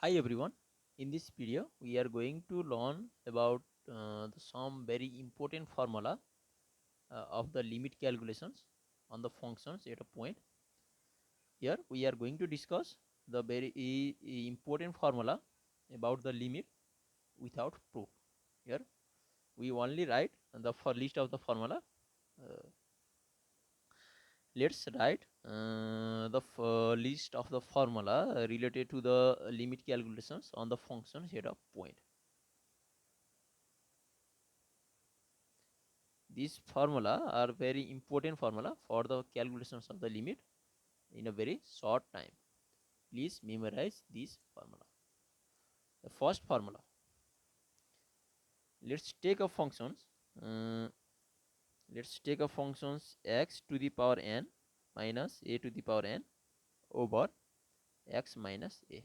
Hi everyone, in this video we are going to learn about some very important formula of the limit calculations on the functions at a point. Here we are going to discuss the very important formula about the limit without proof. Here we only write the list of the formula. Uh, let's write the list of the formula related to the limit calculations on the functions at a point. These formula are very important formula for the calculations of the limit in a very short time. Please memorize this formula. The first formula. Let's take a functions. Uh, let's take a functions x to the power n minus a to the power n over x minus a.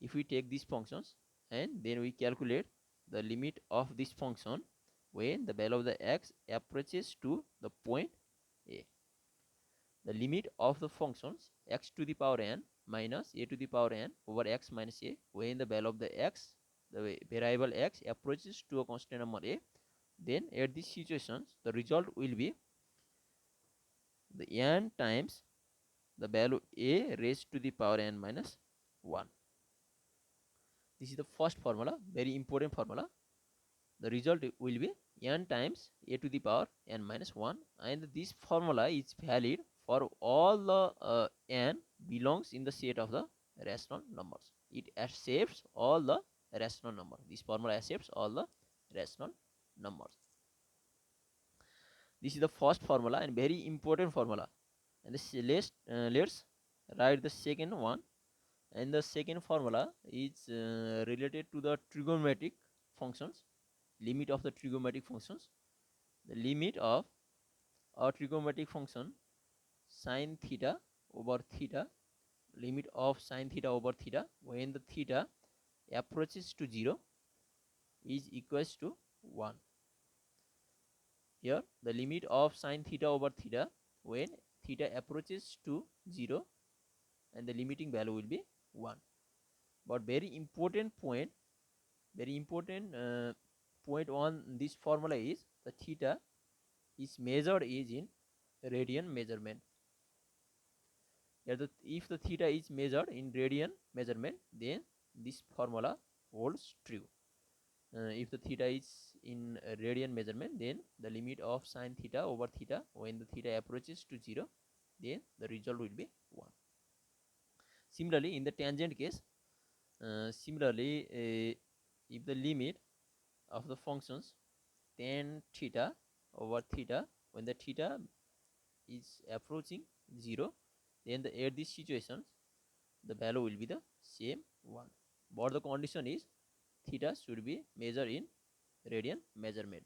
If we take these functions and then we calculate the limit of this function when the value of the x approaches to the point a. The limit of the functions x to the power n minus a to the power n over x minus a when the value of the variable x approaches to a constant number a, then at these situations the result will be the n times the value a raised to the power n minus 1. This is the first formula, very important formula. The result will be n times a to the power n minus 1, and this formula is valid for all the n belongs in the set of the rational numbers. It accepts all the rational numbers. This formula accepts all the rational numbers. This is the first formula and very important formula. And this let's write the second one. And the second formula is related to the trigonometric functions, limit of the trigonometric functions. The limit of a trigonometric function sine theta over theta, limit of sine theta over theta when the theta approaches to 0 is equals to 1. Here the limit of sine theta over theta when theta approaches to 0 and the limiting value will be 1. But very important point point on this formula is the theta is measured is in radian measurement. If the theta is measured in radian measurement, then this formula holds true. If the theta is in radian measurement, then the limit of sine theta over theta when the theta approaches to 0, then the result will be 1. Similarly, in the tangent case, if the limit of the functions tan theta over theta when the theta is approaching 0, then at these situations the value will be the same 1. But the condition is theta should be measured in radian measurement.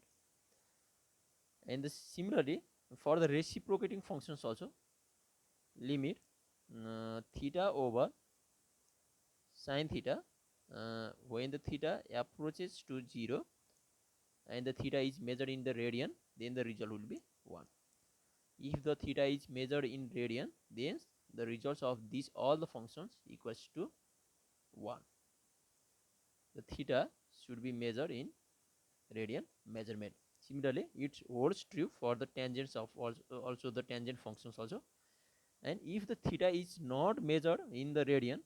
And similarly for the reciprocating functions also, limit theta over sine theta when the theta approaches to 0 and the theta is measured in the radian, then the result will be 1. If the theta is measured in radian, then the results of these all the functions equals to 1. The theta should be measured in radian measurement. Similarly, it holds true for the tangents of also the tangent functions also. And if the theta is not measured in the radian,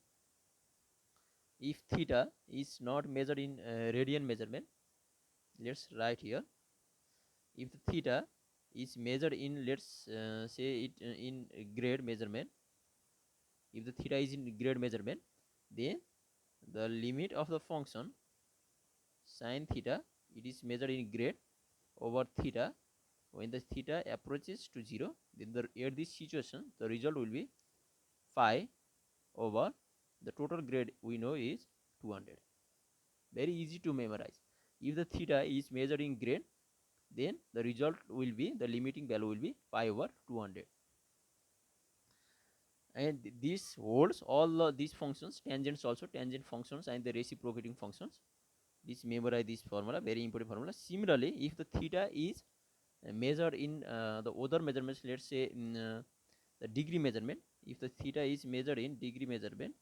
if theta is not measured in radian measurement, let's write here. If the theta is measured in, let's say it in grade measurement, if the theta is in grade measurement, then the limit of the function sine theta, it is measured in grade over theta when the theta approaches to 0, then at this situation the result will be phi over the total grade we know is 200. Very easy to memorize. If the theta is measured in grade, then the result will be, the limiting value will be pi over 200. And this holds all these functions, tangents also, tangent functions and the reciprocating functions. This memorize this formula, very important formula. Similarly, if the theta is measured in the other measurements, let's say in the degree measurement, if the theta is measured in degree measurement,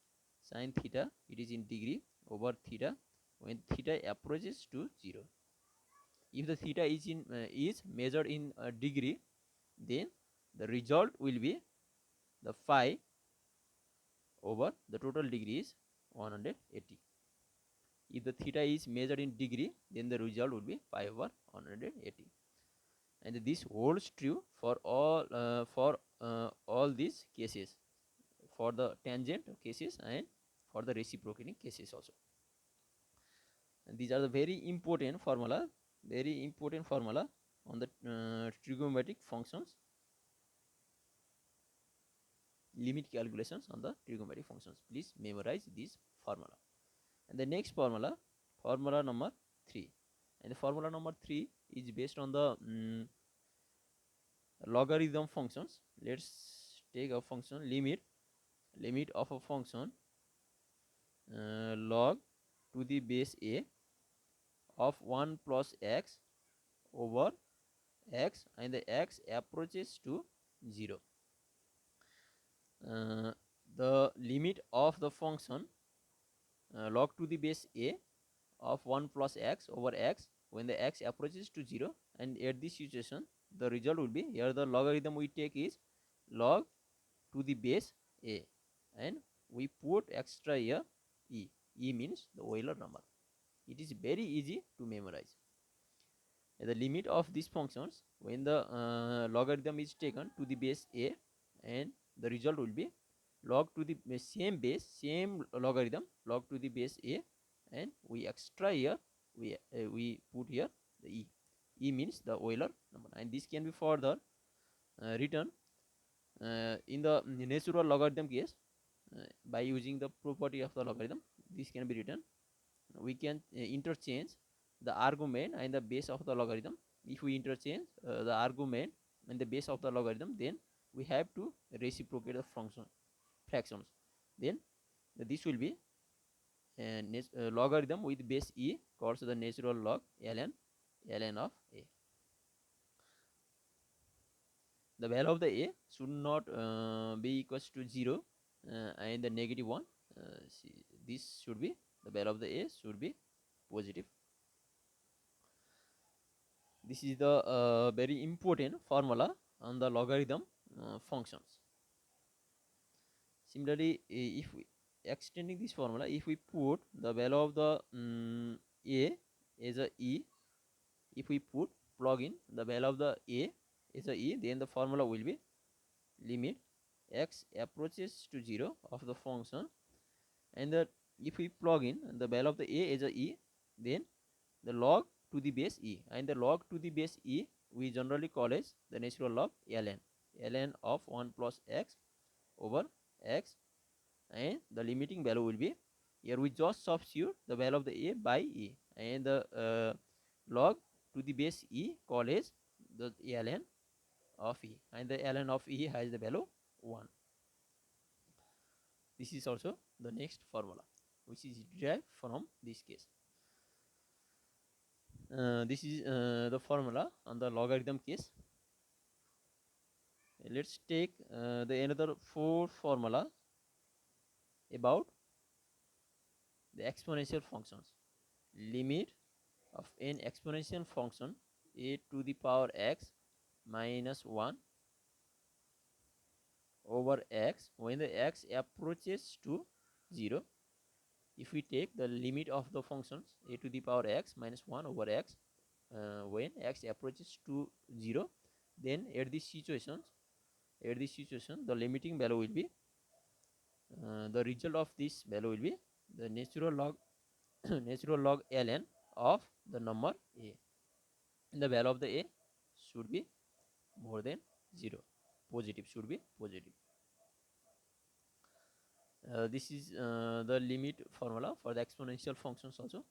sine theta, it is in degree over theta when theta approaches to 0. If the theta is measured in degree, then the result will be the phi over the total degree is 180. If the theta is measured in degree, then the result would be pi over 180. And this holds true for all these cases, for the tangent cases and for the reciprocating cases also. And these are the very important formula on the trigonometric functions, limit calculations on the trigonometric functions. Please memorize this formula. And the next formula number 3, and the formula number 3 is based on the logarithm functions. Let's take a function limit of a function log to the base a of 1 plus x over x, and the x approaches to 0. The limit of the function log to the base a of 1 plus x over x when the x approaches to 0, and at this situation the result will be, here the logarithm we take is log to the base a, and we put extra here e means the Euler number. It is very easy to memorize. The limit of these functions when the logarithm is taken to the base a, and the result will be log to the same logarithm log to the base a, and we extra here we put here the e means the Euler number. And this can be further written in the natural logarithm case by using the property of the logarithm. This can be written, we can interchange the argument and the base of the logarithm. If we interchange the argument and the base of the logarithm, then we have to reciprocate the fractions. Then this will be logarithm with base e called the natural log ln of a. The value of the a should not be equals to 0 and the negative 1. This should be, the value of the a should be positive. This is the very important formula on the logarithm functions. Similarly, if we extending this formula, if we put the value of the a as a e, if we plug in the value of the a as a e, then the formula will be limit x approaches to 0 of the function, and if we plug in the value of the a as a e, then the log to the base e, and the log to the base e we generally call as the natural log ln of 1 plus x over x, and the limiting value will be, here we just substitute the value of the a by e, and the log to the base e called as the ln of e, and the ln of e has the value 1. This is also the next formula which is derived from this case. This is the formula on the logarithm case. Let's take the another 4 formula about the exponential functions. Limit of an exponential function a to the power x minus 1 over x when the x approaches to 0. If we take the limit of the functions a to the power x minus 1 over x when x approaches to 0, then at this situation the limiting value will be the result of this value will be the natural log natural log ln of the number a, and the value of the a should be more than 0, positive, should be positive. This is the limit formula for the exponential functions also.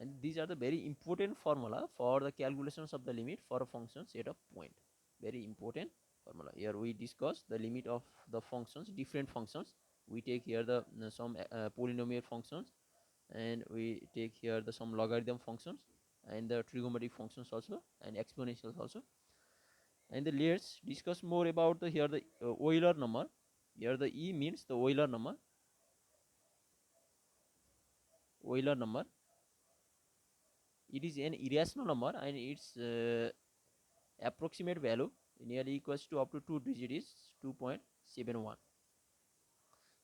And these are the very important formula for the calculations of the limit for a function at a point. Very important formula. Here we discuss the limit of the functions, different functions. We take here the some polynomial functions, and we take here the some logarithm functions, and the trigonometric functions also, and exponentials also. And let's discuss more about the here the Euler number. Here the E means the Euler number. Euler number. It is an irrational number and its approximate value nearly equals to up to 2 digit is 2.71.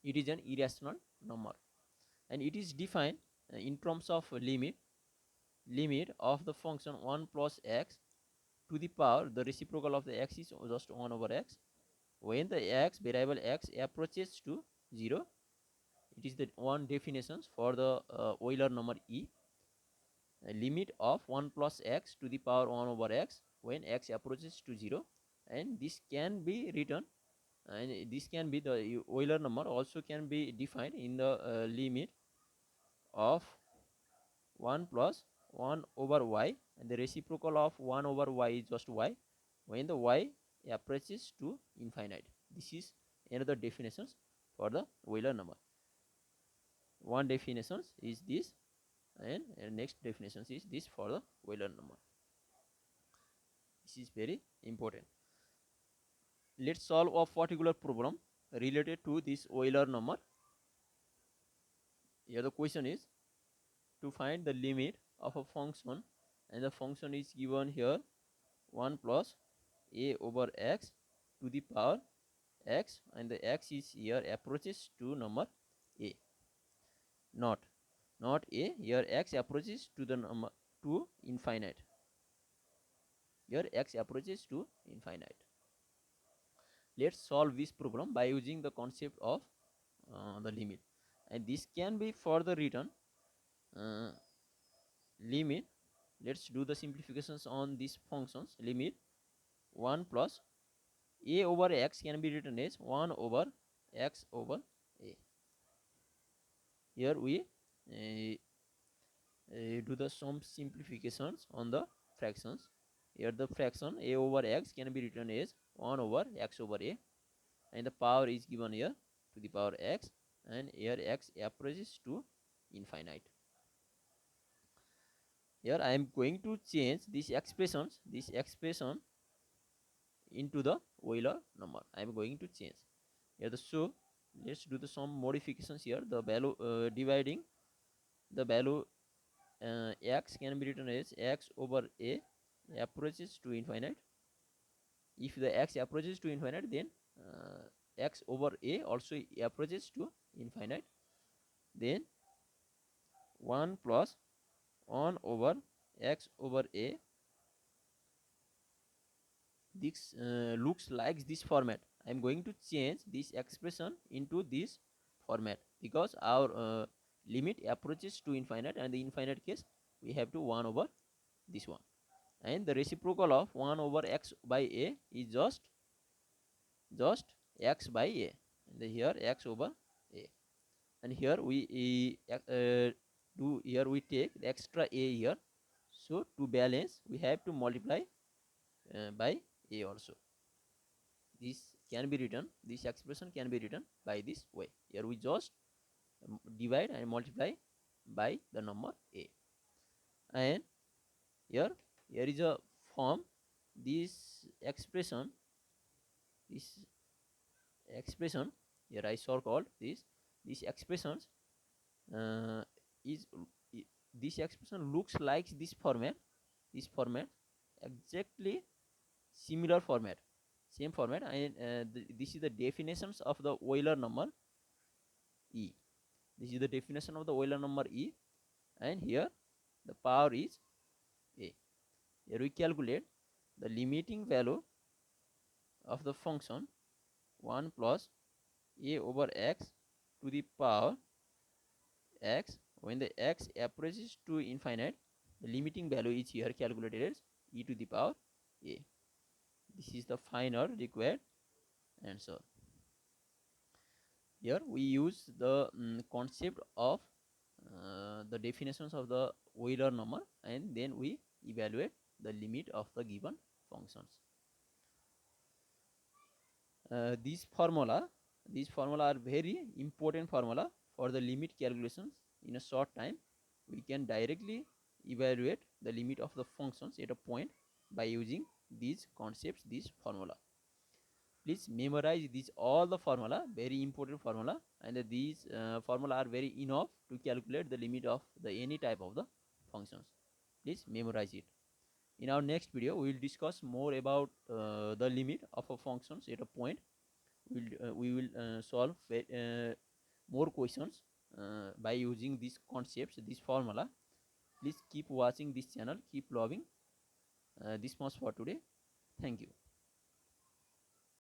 It is an irrational number and it is defined in terms of limit of the function 1 plus x to the power the reciprocal of the x is just 1 over x. When the x variable x approaches to 0, it is the one definitions for the Euler number E. Limit of 1 plus x to the power 1 over x when x approaches to 0, and this can be written, and this can be the Euler number also can be defined in the limit of 1 plus 1 over y, and the reciprocal of 1 over y is just y when the y approaches to infinite. This is another definitions for the Euler number. One definitions is this, and next definitions is this for the Euler number. This is very important. Let's solve a particular problem related to this Euler number. Here the question is to find the limit of a function, and the function is given here 1 plus a over x to the power x, and the x is here approaches to number a, not a, here x approaches to the number to infinite, here x approaches to infinite. Let's solve this problem by using the concept of the limit, and this can be further written limit. Let's do the simplifications on these functions. Limit 1 plus a over x can be written as 1 over x over a. Here we do the some simplifications on the fractions. Here the fraction a over x can be written as 1 over x over a, and the power is given here to the power x, and here x approaches to infinite. Here I am going to change this expression into the Euler number. I am going to change here the, so let's do the some modifications here. The value dividing the value x can be written as x over a approaches to infinite. If the x approaches to infinite, then x over a also approaches to infinite. Then 1 plus 1 over x over a, this looks like this format. I am going to change this expression into this format because our limit approaches to infinite, and the infinite case we have to 1 over this one, and the reciprocal of 1 over x by a is just x by a, and here x over a, and here we do here we take the extra a here, so to balance we have to multiply by a also. This can be written, this expression can be written by this way. Here we just divide and multiply by the number a, and here is a form. This expression here I called this expressions is this expression looks like this format exactly similar format, same format, and this is the definitions of the Euler number E. This is the definition of the Euler number E, and here the power is a. Here we calculate the limiting value of the function 1 plus a over x to the power x when the x approaches to infinite. The limiting value is here calculated as e to the power a. This is the final required answer. Here we use the concept of the definitions of the Euler number, and then we evaluate the limit of the given functions. These formula are very important formula for the limit calculations. In a short time we can directly evaluate the limit of the functions at a point by using these concepts, this formula. Please memorize these all the formula, very important formula, and these formula are very enough to calculate the limit of the any type of the functions. Please memorize it. In our next video, we will discuss more about the limit of a functions at a point. We will solve more questions by using these concepts, this formula. Please keep watching this channel, keep loving. This much for today. Thank you.